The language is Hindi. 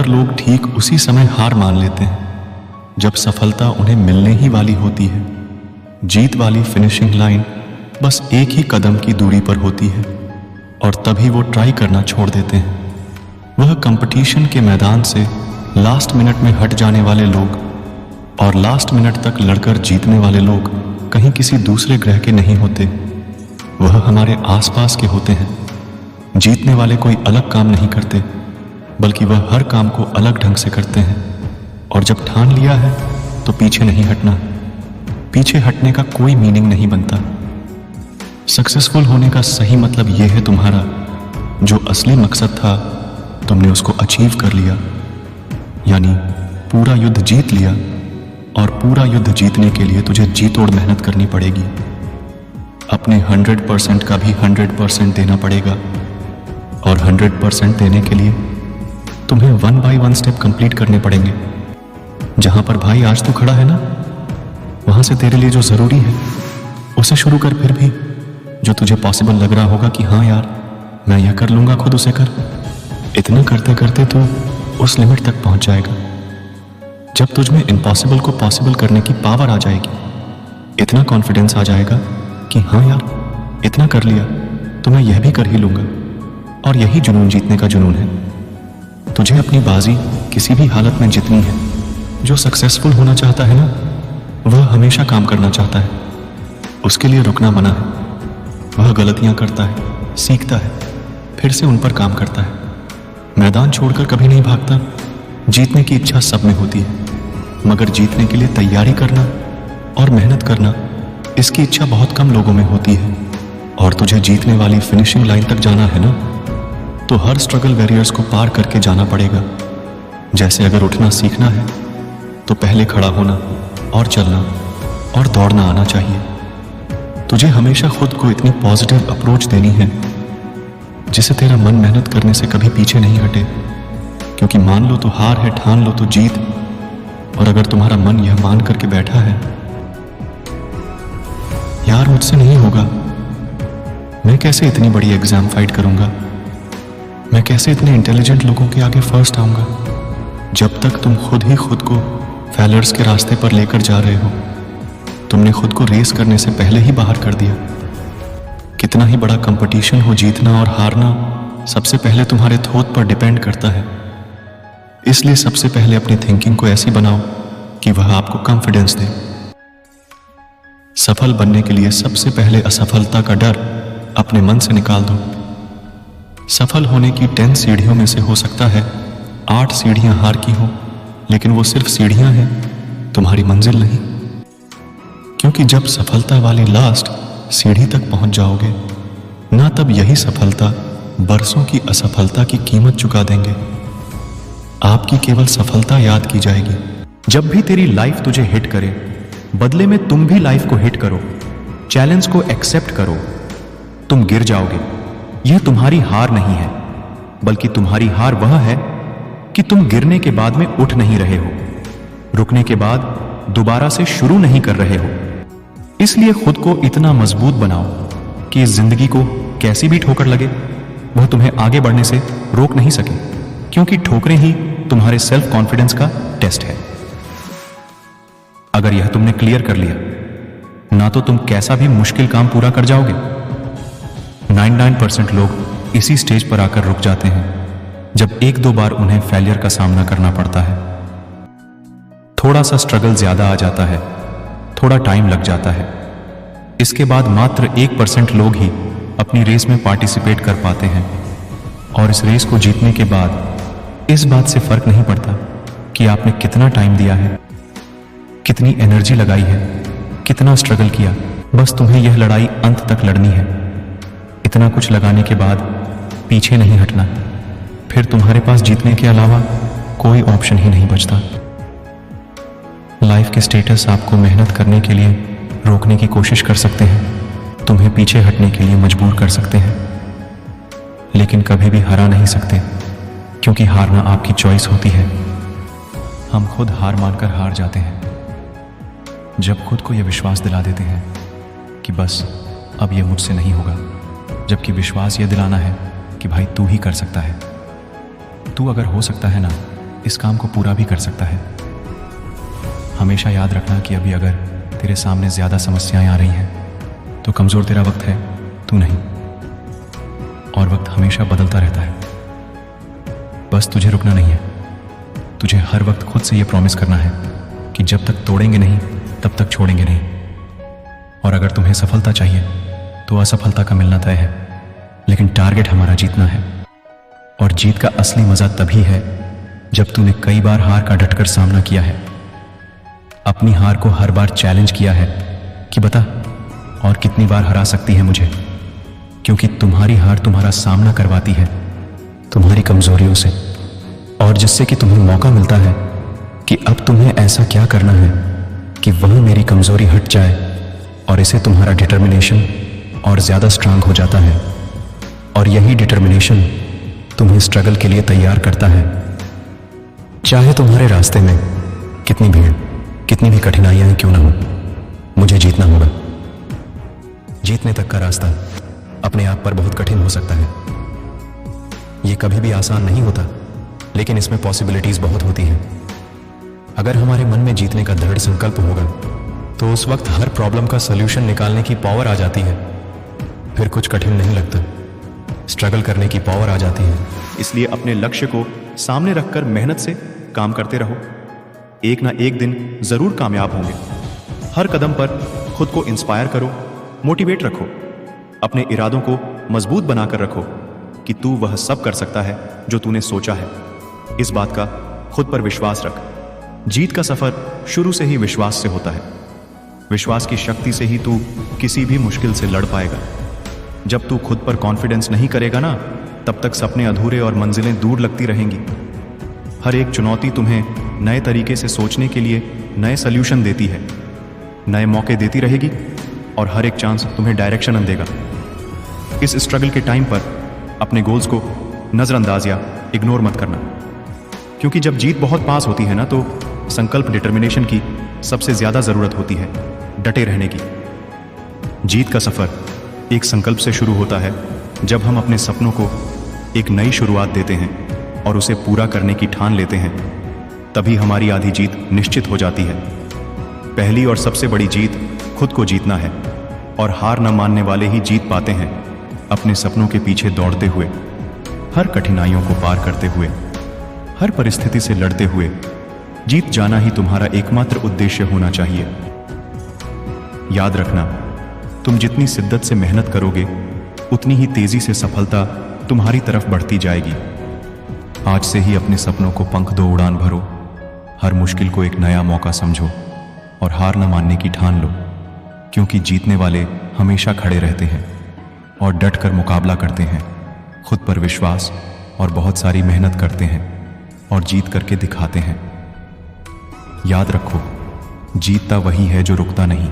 ज़्यादातर लोग ठीक उसी समय हार मान लेते हैं जब सफलता उन्हें मिलने ही वाली होती है। जीत वाली फिनिशिंग लाइन बस एक ही कदम की दूरी पर होती है और तभी वो ट्राई करना छोड़ देते हैं। वह कंपटीशन के मैदान से लास्ट मिनट में हट जाने वाले लोग और लास्ट मिनट तक लड़कर जीतने वाले लोग कहीं किसी दूसरे ग्रह के नहीं होते, वह हमारे आसपास के होते हैं। जीतने वाले कोई अलग काम नहीं करते, बल्कि वह हर काम को अलग ढंग से करते हैं। और जब ठान लिया है तो पीछे नहीं हटना। पीछे हटने का कोई मीनिंग नहीं बनता। सक्सेसफुल होने का सही मतलब यह है तुम्हारा जो असली मकसद था तुमने उसको अचीव कर लिया, यानी पूरा युद्ध जीत लिया। और पूरा युद्ध जीतने के लिए तुझे जी तोड़ मेहनत करनी पड़ेगी। अपने 100% का भी 100% देना पड़ेगा और 100% देने के लिए तुम्हें 1 by 1 स्टेप कंप्लीट करने पड़ेंगे। जहां पर भाई आज तू खड़ा है ना, वहां से तेरे लिए जो जरूरी है उसे शुरू कर। फिर भी जो तुझे पॉसिबल लग रहा होगा कि हाँ यार मैं यह कर लूंगा, खुद उसे कर। इतना करते करते तू उस लिमिट तक पहुंच जाएगा जब तुझ में इम्पॉसिबल को पॉसिबल करने की पावर आ जाएगी। इतना कॉन्फिडेंस आ जाएगा कि हाँ यार इतना कर लिया तो मैं यह भी कर ही लूंगा। और यही जुनून जीतने का जुनून है। तुझे अपनी बाजी किसी भी हालत में जीतनी है। जो सक्सेसफुल होना चाहता है ना, वह हमेशा काम करना चाहता है। उसके लिए रुकना मना है। वह गलतियां करता है, सीखता है, फिर से उन पर काम करता है। मैदान छोड़कर कभी नहीं भागता। जीतने की इच्छा सब में होती है, मगर जीतने के लिए तैयारी करना और मेहनत करना, इसकी इच्छा बहुत कम लोगों में होती है। और तुझे जीतने वाली फिनिशिंग लाइन तक जाना है ना, तो हर स्ट्रगल बैरियर्स को पार करके जाना पड़ेगा। जैसे अगर उठना सीखना है तो पहले खड़ा होना और चलना और दौड़ना आना चाहिए। तुझे हमेशा खुद को इतनी पॉजिटिव अप्रोच देनी है जिससे तेरा मन मेहनत करने से कभी पीछे नहीं हटे। क्योंकि मान लो तो हार है, ठान लो तो जीत। और अगर तुम्हारा मन यह मान करके बैठा है यार मुझसे नहीं होगा, मैं कैसे इतनी बड़ी एग्जाम फाइट करूंगा, मैं कैसे इतने इंटेलिजेंट लोगों के आगे फर्स्ट आऊंगा, जब तक तुम खुद ही खुद को फेलियर्स के रास्ते पर लेकर जा रहे हो, तुमने खुद को रेस करने से पहले ही बाहर कर दिया। कितना ही बड़ा कंपटीशन हो, जीतना और हारना सबसे पहले तुम्हारे थॉट पर डिपेंड करता है। इसलिए सबसे पहले अपनी थिंकिंग को ऐसी बनाओ कि वह आपको कॉन्फिडेंस दे। सफल बनने के लिए सबसे पहले असफलता का डर अपने मन से निकाल दो। सफल होने की 10 सीढ़ियों में से हो सकता है 8 सीढ़ियां हार की हो, लेकिन वो सिर्फ सीढ़ियां हैं, तुम्हारी मंजिल नहीं। क्योंकि जब सफलता वाली लास्ट सीढ़ी तक पहुंच जाओगे ना, तब यही सफलता बरसों की असफलता की कीमत चुका देंगे। आपकी केवल सफलता याद की जाएगी। जब भी तेरी लाइफ तुझे हिट करे, बदले में तुम भी लाइफ को हिट करो। चैलेंज को एक्सेप्ट करो। तुम गिर जाओगे, यह तुम्हारी हार नहीं है, बल्कि तुम्हारी हार वह है कि तुम गिरने के बाद में उठ नहीं रहे हो, रुकने के बाद दोबारा से शुरू नहीं कर रहे हो। इसलिए खुद को इतना मजबूत बनाओ कि इस जिंदगी को कैसी भी ठोकर लगे, वह तुम्हें आगे बढ़ने से रोक नहीं सके। क्योंकि ठोकरें ही तुम्हारे सेल्फ कॉन्फिडेंस का टेस्ट है। अगर यह तुमने क्लियर कर लिया ना, तो तुम कैसा भी मुश्किल काम पूरा कर जाओगे। 99% लोग इसी स्टेज पर आकर रुक जाते हैं जब 1-2 बार उन्हें फेलियर का सामना करना पड़ता है। थोड़ा सा स्ट्रगल ज्यादा आ जाता है, थोड़ा टाइम लग जाता है। इसके बाद मात्र 1% लोग ही अपनी रेस में पार्टिसिपेट कर पाते हैं। और इस रेस को जीतने के बाद इस बात से फर्क नहीं पड़ता कि आपने कितना टाइम दिया है, कितनी एनर्जी लगाई है, कितना स्ट्रगल किया। बस तुम्हें यह लड़ाई अंत तक लड़नी है। इतना कुछ लगाने के बाद पीछे नहीं हटना। फिर तुम्हारे पास जीतने के अलावा कोई ऑप्शन ही नहीं बचता। लाइफ के स्टेटस आपको मेहनत करने के लिए रोकने की कोशिश कर सकते हैं, तुम्हें पीछे हटने के लिए मजबूर कर सकते हैं, लेकिन कभी भी हरा नहीं सकते, क्योंकि हारना आपकी चॉइस होती है। हम खुद हार मानकर हार जाते हैं जब खुद को यह विश्वास दिला देते हैं कि बस अब यह मुझसे नहीं होगा, जबकि विश्वास यह दिलाना है कि भाई तू ही कर सकता है। तू अगर हो सकता है ना, इस काम को पूरा भी कर सकता है। हमेशा याद रखना कि अभी अगर तेरे सामने ज़्यादा समस्याएं आ रही हैं तो कमज़ोर तेरा वक्त है, तू नहीं। और वक्त हमेशा बदलता रहता है, बस तुझे रुकना नहीं है। तुझे हर वक्त खुद से ये प्रॉमिस करना है कि जब तक तोड़ेंगे नहीं तब तक छोड़ेंगे नहीं। और अगर तुम्हें सफलता चाहिए तो असफलता का मिलना तय है, लेकिन टारगेट हमारा जीतना है। और जीत का असली मजा तभी है जब तूने कई बार हार का डटकर सामना किया है, अपनी हार को हर बार चैलेंज किया है कि बता और कितनी बार हरा सकती है मुझे, क्योंकि तुम्हारी हार तुम्हारा सामना करवाती है तुम्हारी कमजोरियों से, और जिससे कि तुम्हें मौका मिलता है कि अब तुम्हें ऐसा क्या करना है कि वह मेरी कमजोरी हट जाए, और इसे तुम्हारा डिटर्मिनेशन और ज्यादा स्ट्रांग हो जाता है। और यही डिटर्मिनेशन तुम्हें स्ट्रगल के लिए तैयार करता है। चाहे तुम्हारे रास्ते में कितनी भीड़, कितनी भी कठिनाइयां क्यों ना हो, मुझे जीतना होगा। जीतने तक का रास्ता अपने आप पर बहुत कठिन हो सकता है, ये कभी भी आसान नहीं होता, लेकिन इसमें पॉसिबिलिटीज बहुत होती हैं। अगर हमारे मन में जीतने का दृढ़ संकल्प होगा तो उस वक्त हर प्रॉब्लम का सॉल्यूशन निकालने की पावर आ जाती है। फिर कुछ कठिन नहीं लगता, स्ट्रगल करने की पावर आ जाती है। इसलिए अपने लक्ष्य को सामने रखकर मेहनत से काम करते रहो। एक ना एक दिन जरूर कामयाब होंगे। हर कदम पर खुद को इंस्पायर करो, मोटिवेट रखो, अपने इरादों को मजबूत बनाकर रखो कि तू वह सब कर सकता है जो तूने सोचा है। इस बात का खुद पर विश्वास रख। जीत का सफर शुरू से ही विश्वास से होता है। विश्वास की शक्ति से ही तू किसी भी मुश्किल से लड़ पाएगा। जब तू खुद पर कॉन्फिडेंस नहीं करेगा ना, तब तक सपने अधूरे और मंजिलें दूर लगती रहेंगी। हर एक चुनौती तुम्हें नए तरीके से सोचने के लिए नए सॉल्यूशन देती है, नए मौके देती रहेगी, और हर एक चांस तुम्हें डायरेक्शन देगा। इस स्ट्रगल के टाइम पर अपने गोल्स को नजरअंदाज या इग्नोर मत करना, क्योंकि जब जीत बहुत पास होती है ना, तो संकल्प, डिटर्मिनेशन की सबसे ज्यादा जरूरत होती है, डटे रहने की। जीत का सफर एक संकल्प से शुरू होता है। जब हम अपने सपनों को एक नई शुरुआत देते हैं और उसे पूरा करने की ठान लेते हैं, तभी हमारी आधी जीत निश्चित हो जाती है। पहली और सबसे बड़ी जीत खुद को जीतना है, और हार न मानने वाले ही जीत पाते हैं। अपने सपनों के पीछे दौड़ते हुए, हर कठिनाइयों को पार करते हुए, हर परिस्थिति से लड़ते हुए, जीत जाना ही तुम्हारा एकमात्र उद्देश्य होना चाहिए। याद रखना, तुम जितनी शिद्दत से मेहनत करोगे, उतनी ही तेजी से सफलता तुम्हारी तरफ बढ़ती जाएगी। आज से ही अपने सपनों को पंख दो, उड़ान भरो। हर मुश्किल को एक नया मौका समझो और हार न मानने की ठान लो, क्योंकि जीतने वाले हमेशा खड़े रहते हैं और डट कर मुकाबला करते हैं। खुद पर विश्वास और बहुत सारी मेहनत करते हैं और जीत करके दिखाते हैं। याद रखो, जीतता वही है जो रुकता नहीं।